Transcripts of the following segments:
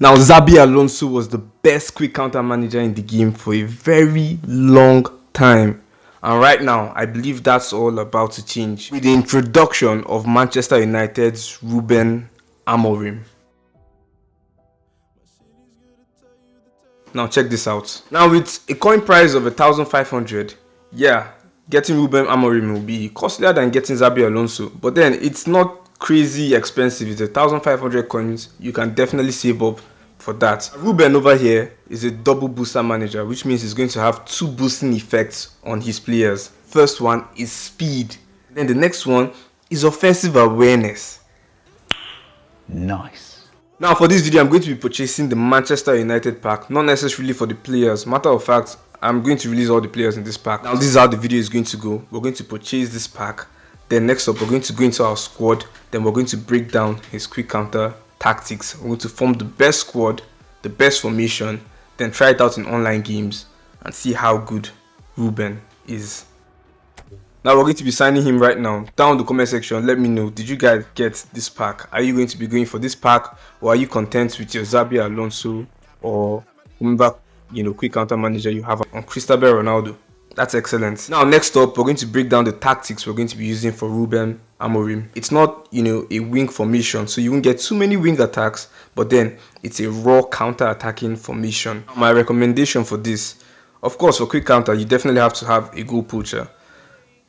Now, Xabi Alonso was the best quick counter manager in the game for a very long time. And right now, I believe that's all about to change with the introduction of Manchester United's Ruben Amorim. Now check this out. Now with a coin price of 1,500, yeah, getting Ruben Amorim will be costlier than getting Xabi Alonso. But then it's not crazy expensive. It's 1,500 coins. You can definitely save up for that. Ruben over here is a double booster manager, which means he's going to have two boosting effects on his players. First one is speed. Then the next one is offensive awareness. Nice. Now for this video, I'm going to be purchasing the Manchester United pack, not necessarily for the players. Matter of fact, I'm going to release all the players in this pack. Now this is how the video is going to go. We're going to purchase this pack. Then next up, we're going to go into our squad. Then we're going to break down his quick counter tactics. We're going to form the best squad, the best formation, then try it out in online games and see how good Ruben is. Now we're going to be signing him right now. Down in the comment section, let me know, did you guys get this pack? Are you going to be going for this pack, or are you content with your Xabi Alonso or whomever, quick counter manager you have on Cristiano Ronaldo? That's excellent. Now next up, we're going to break down the tactics we're going to be using for Ruben Amorim. It's not, a wing formation, so you won't get too many wing attacks, but then it's a raw counter-attacking formation. My recommendation for this, of course, for quick counter, you definitely have to have a goal poacher.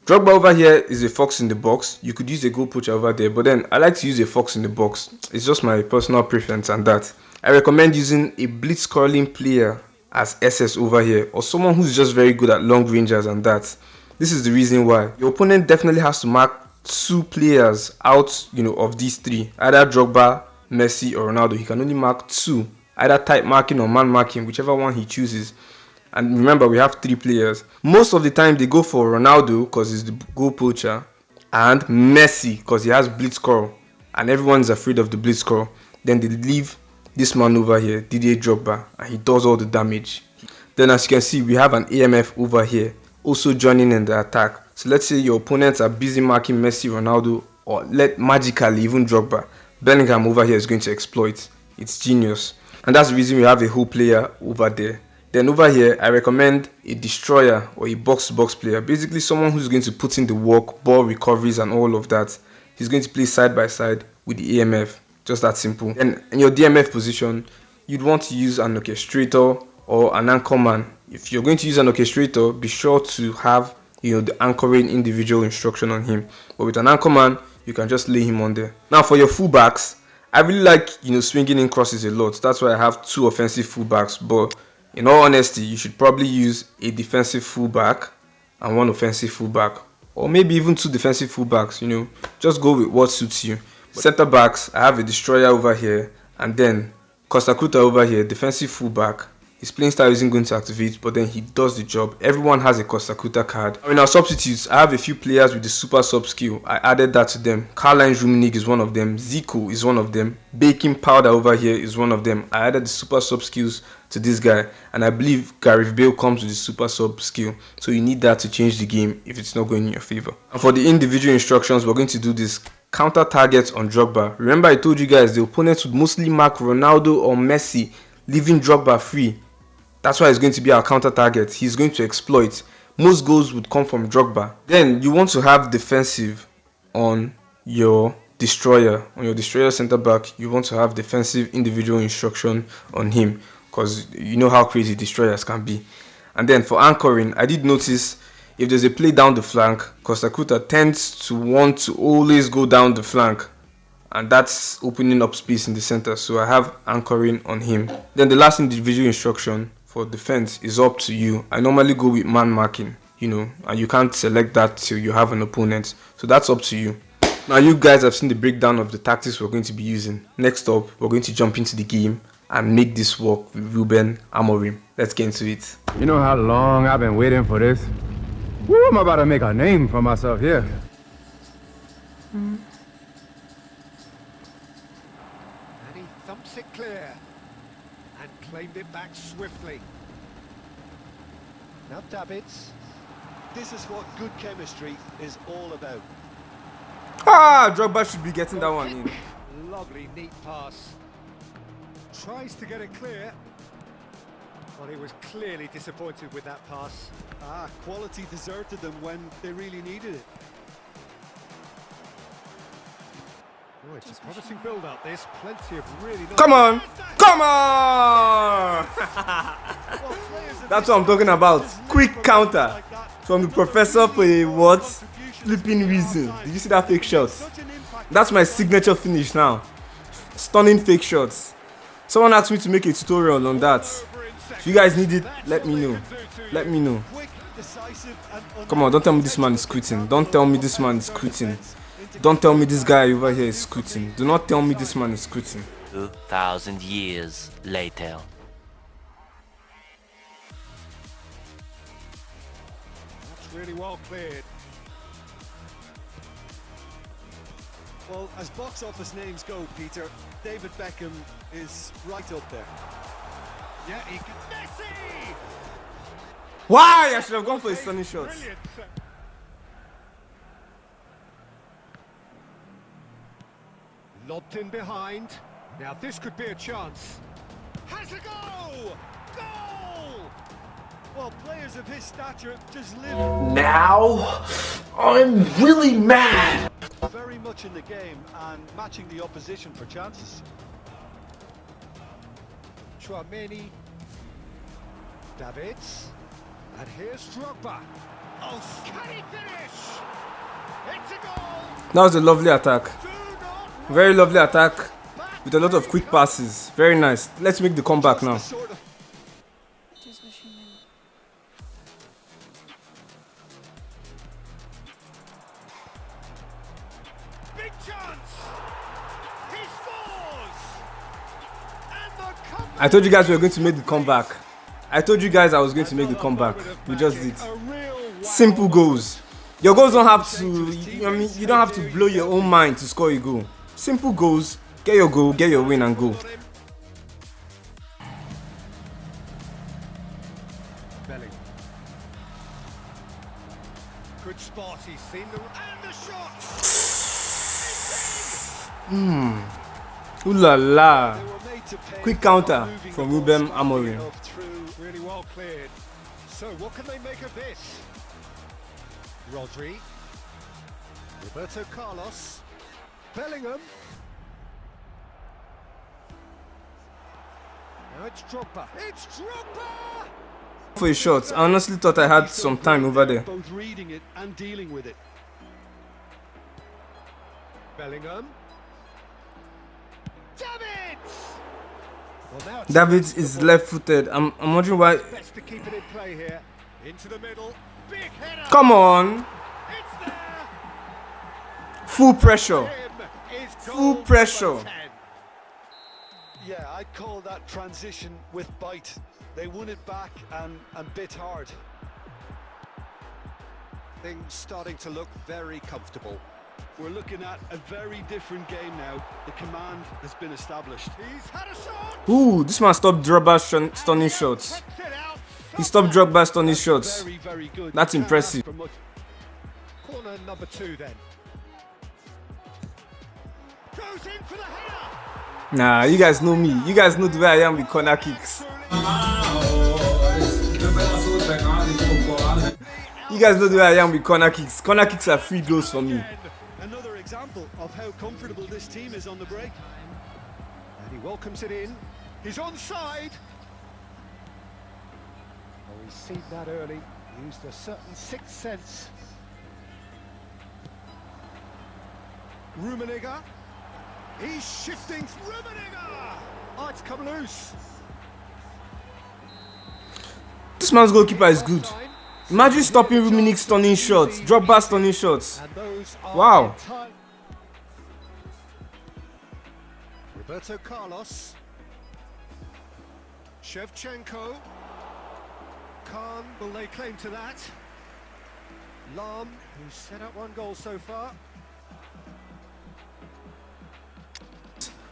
Drogba over here is a fox in the box. You could use a goal poacher over there, but then I like to use a fox in the box. It's just my personal preference and that. I recommend using a blitz curling player as SS over here, or someone who's just very good at long ranges and that. This is the reason why. Your opponent definitely has to mark two players out, of these three. Either Drogba, Messi, or Ronaldo. He can only mark two. Either tight marking or man marking, whichever one he chooses. And remember, we have three players. Most of the time, they go for Ronaldo because he's the goal poacher, and Messi because he has blitz curl, and everyone's afraid of the blitz curl. Then they leave this man over here, Didier Drogba, and he does all the damage. Then as you can see, we have an AMF over here also joining in the attack. So let's say your opponents are busy marking Messi, Ronaldo, or magically even Drogba. Bellingham over here is going to exploit. It's genius. And that's the reason we have a whole player over there. Then over here, I recommend a destroyer or a box-to-box player. Basically someone who's going to put in the work, ball recoveries and all of that. He's going to play side by side with the AMF. Just that simple. And in your DMF position, you'd want to use an orchestrator or an anchorman. If you're going to use an orchestrator, be sure to have the anchoring individual instruction on him. But with an anchorman, you can just lay him on there. Now for your fullbacks, I really like swinging in crosses a lot. That's why I have two offensive fullbacks. But in all honesty, you should probably use a defensive fullback and one offensive fullback, or maybe even two defensive fullbacks. Just go with what suits you. Center backs, I have a destroyer over here, and then Costa Curta over here, defensive fullback. His playing style isn't going to activate, but then he does the job. Everyone has a Costa Curta card. In our substitutes, I have a few players with the super sub skill. I added that to them. Karl-Heinz Rummenigge is one of them. Zico is one of them. Baking Powder over here is one of them. I added the super sub skills to this guy, and I believe Gareth Bale comes with the super sub skill. So you need that to change the game if it's not going in your favor. And for the individual instructions, we're going to do this. Counter targets on Drogba. Remember, I told you guys the opponents would mostly mark Ronaldo or Messi, leaving Drogba free. That's why it's going to be our counter target. He's going to exploit. Most goals would come from Drogba. Then you want to have defensive on your destroyer. On your destroyer center back, you want to have defensive individual instruction on him, because you know how crazy destroyers can be. And then for anchoring, I did notice if there's a play down the flank, Costa Curta tends to want to always go down the flank, and that's opening up space in the center. So I have anchoring on him. Then the last individual instruction for defense is up to you. I normally go with man marking, and you can't select that till you have an opponent. So that's up to you. Now you guys have seen the breakdown of the tactics we're going to be using. Next up, we're going to jump into the game and make this work with Ruben Amorim. Let's get into it. You know how long I've been waiting for this? Woo, I'm about to make a name for myself here. And he thumps it clear and claimed it back swiftly. Now Davids. This is what good chemistry is all about. Drogba should be getting that one in. Lovely, neat pass. Tries to get it clear. Well, he was clearly disappointed with that pass. Quality deserted them when they really needed it. Oh, it's a promising build-up, this. Plenty of really nice... Come on! Come on! That's what I'm talking about. Quick counter from the professor for a what? Flipping reason. Did you see that fake shot? That's my signature finish now. Stunning fake shots. Someone asked me to make a tutorial on that. If you guys need it, let me know. Let me know. Come on, don't tell me this man is scooting. Don't tell me this man is scooting. Don't tell me this guy over here is scooting. Do not tell me this man is scooting. 2,000 years later. That's really well cleared. Well, as box office names go, Peter, David Beckham is right up there. Yeah, he can... Messi! Why? I should have gone for a stunning shot. Brilliant. Lobbed in behind. Now this could be a chance. Has a go! Goal! Well, players of his stature just live Now, I'm really mad. very much in the game and matching the opposition for chances. Chouameni. Davids. And here's Drogba. Oh, can he finish? It's a goal! That was a lovely attack. Do not Very lovely attack with a lot of quick passes. Very nice. Let's make the comeback now. Sort of big chance! He scores! And the comeback. I told you guys we were going to make the comeback. I told you guys I was going to make the comeback. We just did. A real Simple goals. Your goals don't have to, you don't have to blow your own mind to score a goal. Simple goals. Get your goal, get your win and go. Belling. Good spot, he's seen the... And the shot! Ooh la la. they were made to pay Quick for counter not moving from the ball Ruben smartly Amorim. enough through. Really well cleared. So what can they make of this? Rodri. Roberto Carlos. Bellingham. Now it's Drogba. It's Drogba! For a shot, I honestly thought I had some time over there. Both reading it and dealing with it. Bellingham. Davids! Well, now it's Davids is left-footed. I'm wondering why. best to keep it in play here. Into the middle. Big header. Come on. It's there. Full pressure. Him is Full goal pressure. number 10. Yeah, I'd call that transition with bite. They won it back and bit hard. Things starting to look very comfortable. We're looking at a very different game now. The command has been established. He's had a shot. Ooh, this man stopped Drogba's stunning shots. Kept it out. He stopped Drogba's stunning shots. Very, very good. That's You can't impressive. ask for much. Corner number 2 then. Goes in for the header. Nah, you guys know me. You guys know the way I am with corner kicks. You guys know the way I am with corner kicks. Corner kicks are free goals for me. Another example of how comfortable this team is on the break. And he welcomes it in. He's onside. Oh, he's seen that early. Used a certain sixth sense. Rummenigge. He's shifting. Rummenigge! Oh, it's come loose. This man's goalkeeper is good. Time. Imagine stopping Rummenigge's stunning shots, Drogba's stunning shots. And those are Wow. in time. Roberto Carlos. Shevchenko. Khan will lay claim to that. Lam, who's set up 1 goal so far.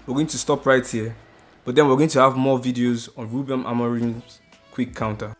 We're going to stop right here, but then we're going to have more videos on Ruben Amorim's quick counter.